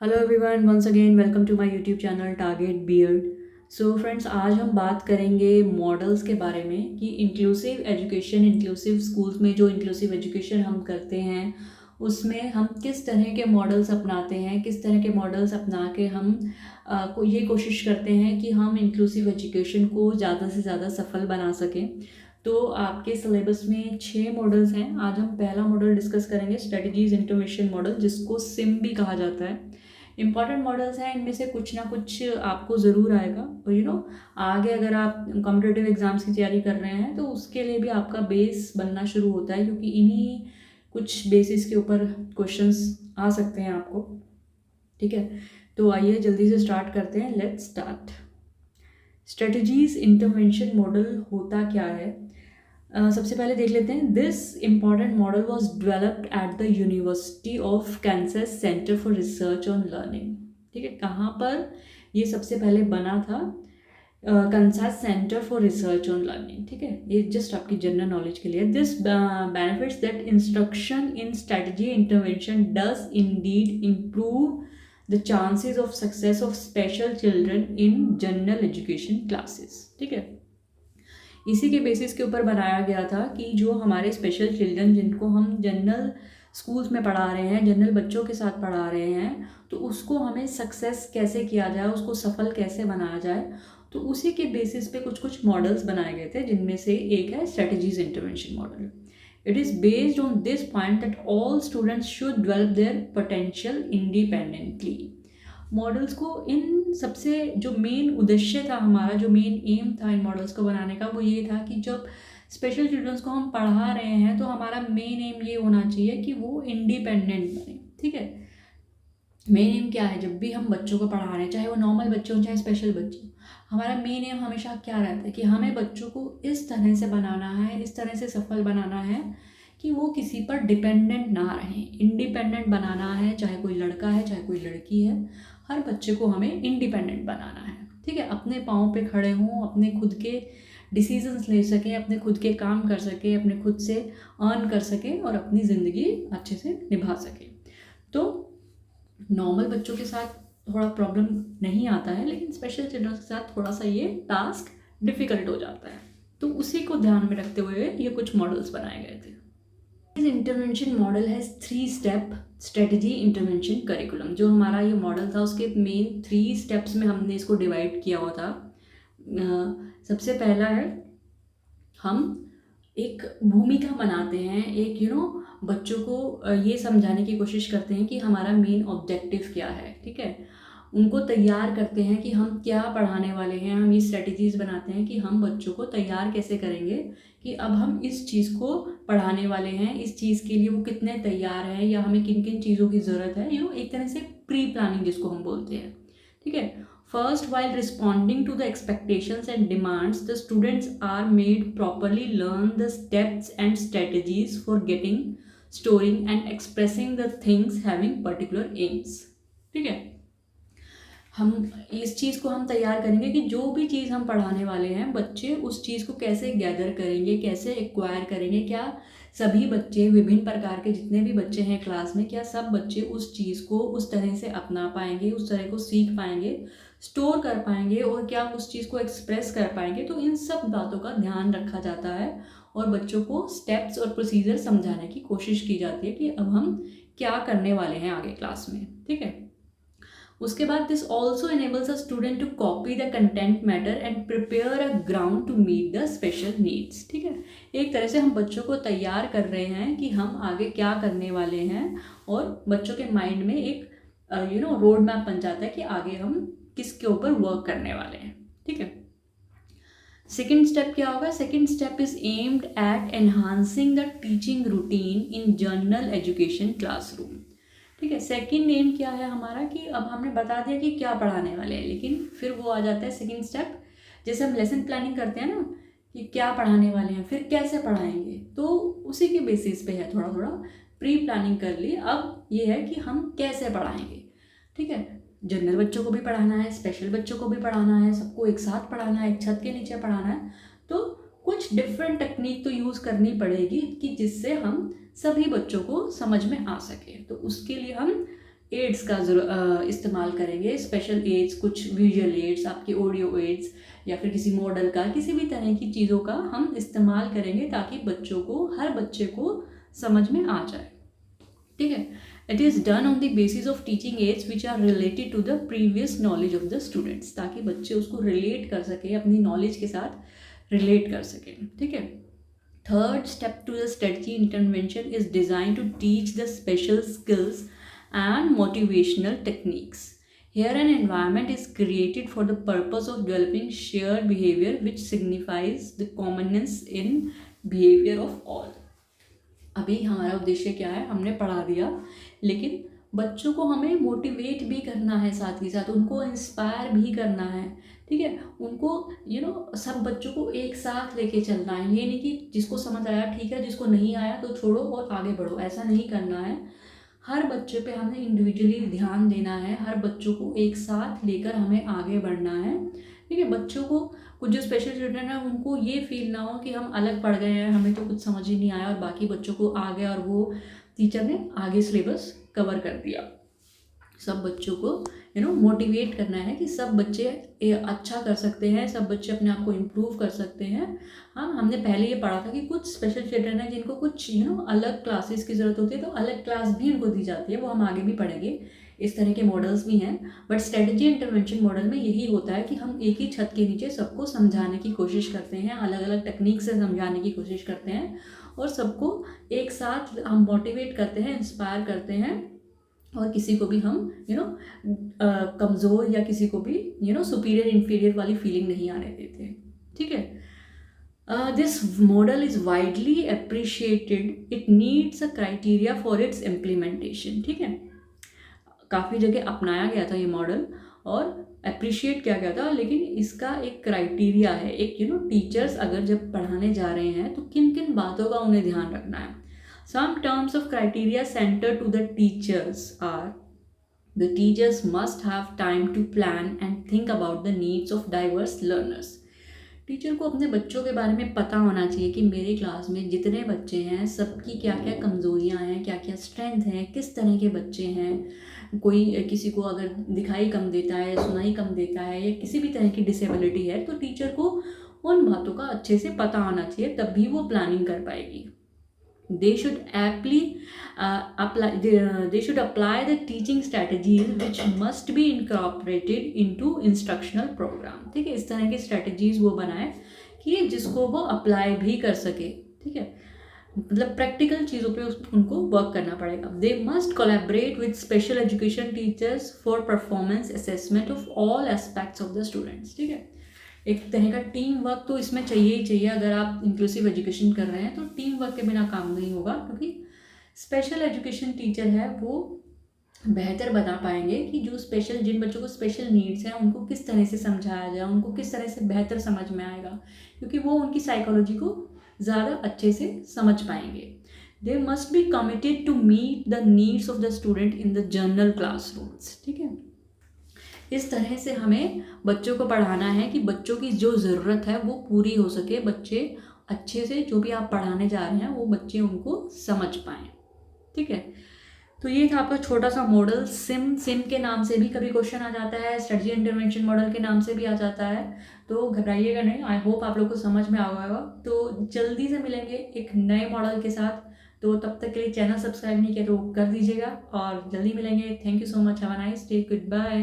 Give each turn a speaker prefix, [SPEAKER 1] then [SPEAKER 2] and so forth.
[SPEAKER 1] Hello everyone, once again welcome to my YouTube channel target beard. So friends, आज हम बात करेंगे models के बारे में कि इंक्लूसिव एजुकेशन, इंक्लूसिव स्कूल्स में जो इंक्लूसिव एजुकेशन हम करते हैं उसमें हम किस तरह के मॉडल्स अपनाते हैं, किस तरह के मॉडल्स अपना के हम ये कोशिश करते हैं कि हम इंक्लूसिव एजुकेशन को ज़्यादा से ज़्यादा सफल बना सकें। तो आपके सिलेबस में 6 मॉडल्स हैं। आज हम पहला मॉडल डिस्कस करेंगे, स्ट्रेटजीज इंटरवेंशन मॉडल, जिसको सिम भी कहा जाता है। इंपॉर्टेंट मॉडल्स हैं, इनमें से कुछ ना कुछ आपको ज़रूर आएगा और आगे अगर आप कॉम्पिटिटिव एग्ज़ाम्स की तैयारी कर रहे हैं तो उसके लिए भी आपका बेस बनना शुरू होता है, क्योंकि इन्हीं कुछ बेसिस के ऊपर क्वेश्चंस आ सकते हैं आपको। ठीक है, तो आइए जल्दी से स्टार्ट करते हैं। Let's start. Strategies intervention model होता क्या है? सबसे पहले देख लेते हैं। This important model was developed at the university of Kansas centre for research on learning. ठीक है, कहाँ पर ये सबसे पहले बना था? Kansas centre for research on learning. ठीक है, ये जस्ट आपकी जनरल नॉलेज के लिए। This benefits that instruction in strategy intervention does Indeed improve the chances of success of special children in general education classes. ठीक है, इसी के बेसिस के ऊपर बनाया गया था कि जो हमारे स्पेशल चिल्ड्रन, जिनको हम जनरल स्कूल्स में पढ़ा रहे हैं, जनरल बच्चों के साथ पढ़ा रहे हैं, तो उसको हमें सक्सेस कैसे किया जाए, उसको सफल कैसे बनाया जाए। तो उसी के बेसिस पे कुछ कुछ मॉडल्स बनाए गए थे, जिनमें से एक है strategies intervention model. It is based on this point that all students should develop their potential independently. Models को इन सबसे जो मेन उद्देश्य था, हमारा जो मेन एम था इन मॉडल्स को बनाने का, वो ये था कि जब स्पेशल चिल्ड्रंस को हम पढ़ा रहे हैं तो हमारा मेन एम ये होना चाहिए कि वो इंडिपेंडेंट बने। ठीक है, मेन एम क्या है? जब भी हम बच्चों को पढ़ा रहे हैं, चाहे वो नॉर्मल बच्चे हों चाहे स्पेशल बच्चे हों, हमारा मेन एम हमेशा क्या रहता है कि हमें बच्चों को इस तरह से बनाना है, इस तरह से सफल बनाना है कि वो किसी पर डिपेंडेंट ना रहें, इंडिपेंडेंट बनाना है। चाहे कोई लड़का है चाहे कोई लड़की है, हर बच्चे को हमें इंडिपेंडेंट बनाना है। ठीक है, अपने पाँव पे खड़े हों, अपने खुद के डिसीजंस ले सकें, अपने खुद के काम कर सकें, अपने खुद से अर्न कर सकें और अपनी ज़िंदगी अच्छे से निभा सकें। तो नॉर्मल बच्चों के साथ थोड़ा प्रॉब्लम नहीं आता है, लेकिन स्पेशल चिल्ड्रंस के साथ थोड़ा सा ये टास्क डिफ़िकल्ट हो जाता है। तो उसी को ध्यान में रखते हुए ये कुछ मॉडल्स बनाए गए थे। Intervention model has 3 step strategy intervention curriculum. जो हमारा ये मॉडल था उसके मेन 3 स्टेप्स में हमने इसको डिवाइड किया हुआ था। सबसे पहला है, हम एक भूमिका बनाते हैं, एक बच्चों को ये समझाने की कोशिश करते हैं कि हमारा मेन ऑब्जेक्टिव क्या है। ठीक है, उनको तैयार करते हैं कि हम क्या पढ़ाने वाले हैं। हम ये स्ट्रेटजीज़ बनाते हैं कि हम बच्चों को तैयार कैसे करेंगे कि अब हम इस चीज़ को पढ़ाने वाले हैं, इस चीज़ के लिए वो कितने तैयार हैं या हमें किन किन चीज़ों की ज़रूरत है। एक तरह से प्री प्लानिंग जिसको हम बोलते हैं। ठीक है, first, while responding to the expectations and demands, the students are made properly learn the steps and strategies for getting, storing and expressing the things having particular aims. ठीक है, हम इस चीज़ को हम तैयार करेंगे कि जो भी चीज़ हम पढ़ाने वाले हैं, बच्चे उस चीज़ को कैसे गैदर करेंगे, कैसे एक्वायर करेंगे। क्या सभी बच्चे, विभिन्न प्रकार के जितने भी बच्चे हैं क्लास में, क्या सब बच्चे उस चीज़ को उस तरह से अपना पाएंगे, उस तरह को सीख पाएंगे, स्टोर कर पाएंगे और क्या उस चीज़ को एक्सप्रेस कर पाएंगे। तो इन सब बातों का ध्यान रखा जाता है और बच्चों को स्टेप्स और प्रोसीजर समझाने की कोशिश की जाती है कि अब हम क्या करने वाले हैं आगे क्लास में। ठीक है, उसके बाद this also enables a student to copy the content matter and prepare a ground to meet the special needs. ठीक है, एक तरह से हम बच्चों को तैयार कर रहे हैं कि हम आगे क्या करने वाले हैं और बच्चों के माइंड में एक रोड मैप बन जाता है कि आगे हम किसके ऊपर वर्क करने वाले हैं। ठीक है, सेकेंड स्टेप क्या होगा? Second step is aimed at enhancing the teaching routine in general education classroom. ठीक है, सेकंड एम क्या है हमारा कि अब हमने बता दिया कि क्या पढ़ाने वाले हैं, लेकिन फिर वो आ जाता है सेकंड स्टेप। जैसे हम लेसन प्लानिंग करते हैं ना कि क्या पढ़ाने वाले हैं, फिर कैसे पढ़ाएंगे, तो उसी के बेसिस पे है। थोड़ा थोड़ा प्री प्लानिंग कर ली, अब ये है कि हम कैसे पढ़ाएंगे। ठीक है, जनरल बच्चों को भी पढ़ाना है, स्पेशल बच्चों को भी पढ़ाना है, सबको एक साथ पढ़ाना है, एक छत के नीचे पढ़ाना है। तो कुछ डिफरेंट टेक्निक तो यूज़ करनी पड़ेगी कि जिससे हम सभी बच्चों को समझ में आ सके। तो उसके लिए हम एड्स का इस्तेमाल करेंगे, स्पेशल एड्स, कुछ विजुअल एड्स, आपके ऑडियो एड्स या फिर किसी मॉडल का, किसी भी तरह की चीज़ों का हम इस्तेमाल करेंगे ताकि बच्चों को, हर बच्चे को समझ में आ जाए। ठीक है। It is done on the basis of teaching aids which are related to the previous knowledge of the students, ताकि बच्चे उसको रिलेट कर सके, अपनी नॉलेज के साथ रिलेट कर सकें। ठीक है। Third step to the strategy intervention is designed to teach the special skills and motivational techniques. Here an environment is created for the purpose of developing shared behavior which signifies the commonness in behavior of all. अभी हमारा उद्देश्य क्या है, हमने पढ़ा दिया, लेकिन बच्चों को हमें मोटिवेट भी करना है, साथ ही साथ उनको इंस्पायर भी करना है। ठीक है। उनको सब बच्चों को एक साथ लेके चलना है। ये नहीं कि जिसको समझ आया ठीक है, जिसको नहीं आया तो छोड़ो और आगे बढ़ो, ऐसा नहीं करना है। हर बच्चे पे हमें इंडिविजुअली ध्यान देना है, हर बच्चों को एक साथ लेकर हमें आगे बढ़ना है। ठीक है। बच्चों को, कुछ जो स्पेशल चिल्ड्रन है उनको ये फील ना हो कि हम अलग पढ़ गए हैं, हमें तो कुछ समझ ही नहीं आया और बाकी बच्चों को आ गया और वो टीचर ने आगे सिलेबस कवर कर दिया। सब बच्चों को मोटिवेट करना है कि सब बच्चे अच्छा कर सकते हैं, सब बच्चे अपने आप को इम्प्रूव कर सकते हैं। हाँ, हमने पहले ये पढ़ा था कि कुछ स्पेशल चिल्ड्रन है जिनको कुछ अलग क्लासेस की ज़रूरत होती है, तो अलग क्लास भी उनको दी जाती है, वो हम आगे भी पढ़ेंगे। इस तरह के मॉडल्स भी हैं, बट स्ट्रेटजी इंटरवेंशन मॉडल में यही होता है कि हम एक ही छत के नीचे सबको समझाने की कोशिश करते हैं, अलग अलग टेक्निक से समझाने की कोशिश करते हैं और सबको एक साथ हम मोटिवेट करते हैं, इंस्पायर करते हैं और किसी को भी हम कमज़ोर या किसी को भी सुपीरियर इन्फीरियर वाली फीलिंग नहीं आने देते। ठीक है। This model is widely appreciated, it needs a criteria for its implementation. ठीक है। काफ़ी जगह अपनाया गया था ये मॉडल और अप्रिशिएट किया गया था, लेकिन इसका एक क्राइटेरिया है, एक टीचर्स अगर जब पढ़ाने जा रहे हैं तो किन किन बातों का उन्हें ध्यान रखना है। Some terms of criteria centered to the teachers are: the teachers must have time to plan and think about the needs of diverse learners. Teacher को अपने बच्चों के बारे में पता होना चाहिए कि मेरी क्लास में जितने बच्चे हैं सबकी क्या क्या कमज़ोरियाँ हैं, क्या क्या स्ट्रेंथ हैं, किस तरह के बच्चे हैं। कोई किसी को अगर दिखाई कम देता है, सुनाई कम देता है या किसी भी तरह की डिसेबिलिटी है, तो टीचर को उन बातों का अच्छे से पता होना चाहिए, तब भी वो प्लानिंग कर पाएगी। They should apply the teaching strategies which must be incorporated into instructional program. ठीक है। इस तरह की strategies वो बनाए कि जिसको वो अप्लाई भी कर सके। ठीक है। मतलब प्रैक्टिकल चीज़ों पे उनको वर्क करना पड़ेगा। They must collaborate with special education teachers for performance assessment of all aspects of the students. ठीक है। एक तरह का टीम वर्क तो इसमें चाहिए ही चाहिए। अगर आप इंक्लूसिव एजुकेशन कर रहे हैं तो टीम वर्क के बिना काम नहीं होगा, क्योंकि स्पेशल एजुकेशन टीचर है वो बेहतर बता पाएंगे कि जो स्पेशल, जिन बच्चों को स्पेशल नीड्स हैं उनको किस तरह से समझाया जाए, उनको किस तरह से बेहतर समझ में आएगा, क्योंकि वो उनकी साइकोलॉजी को ज़्यादा अच्छे से समझ पाएंगे। They must be committed to meet the needs of the student in the general classrooms. ठीक है। इस तरह से हमें बच्चों को पढ़ाना है कि बच्चों की जो ज़रूरत है वो पूरी हो सके, बच्चे अच्छे से जो भी आप पढ़ाने जा रहे हैं वो बच्चे उनको समझ पाएँ। ठीक है। तो ये था आपका छोटा सा मॉडल। सिम के नाम से भी कभी क्वेश्चन आ जाता है, स्ट्रेटजी इंटरवेंशन मॉडल के नाम से भी आ जाता है, तो घबराइएगा नहीं। आई होप आप लोग को समझ में आ गया होगा। तो जल्दी से मिलेंगे एक नए मॉडल के साथ, तो तब तक के लिए चैनल सब्सक्राइब नहीं किया तो कर दीजिएगा और जल्दी मिलेंगे। Thank you so much, have a nice day, good bye.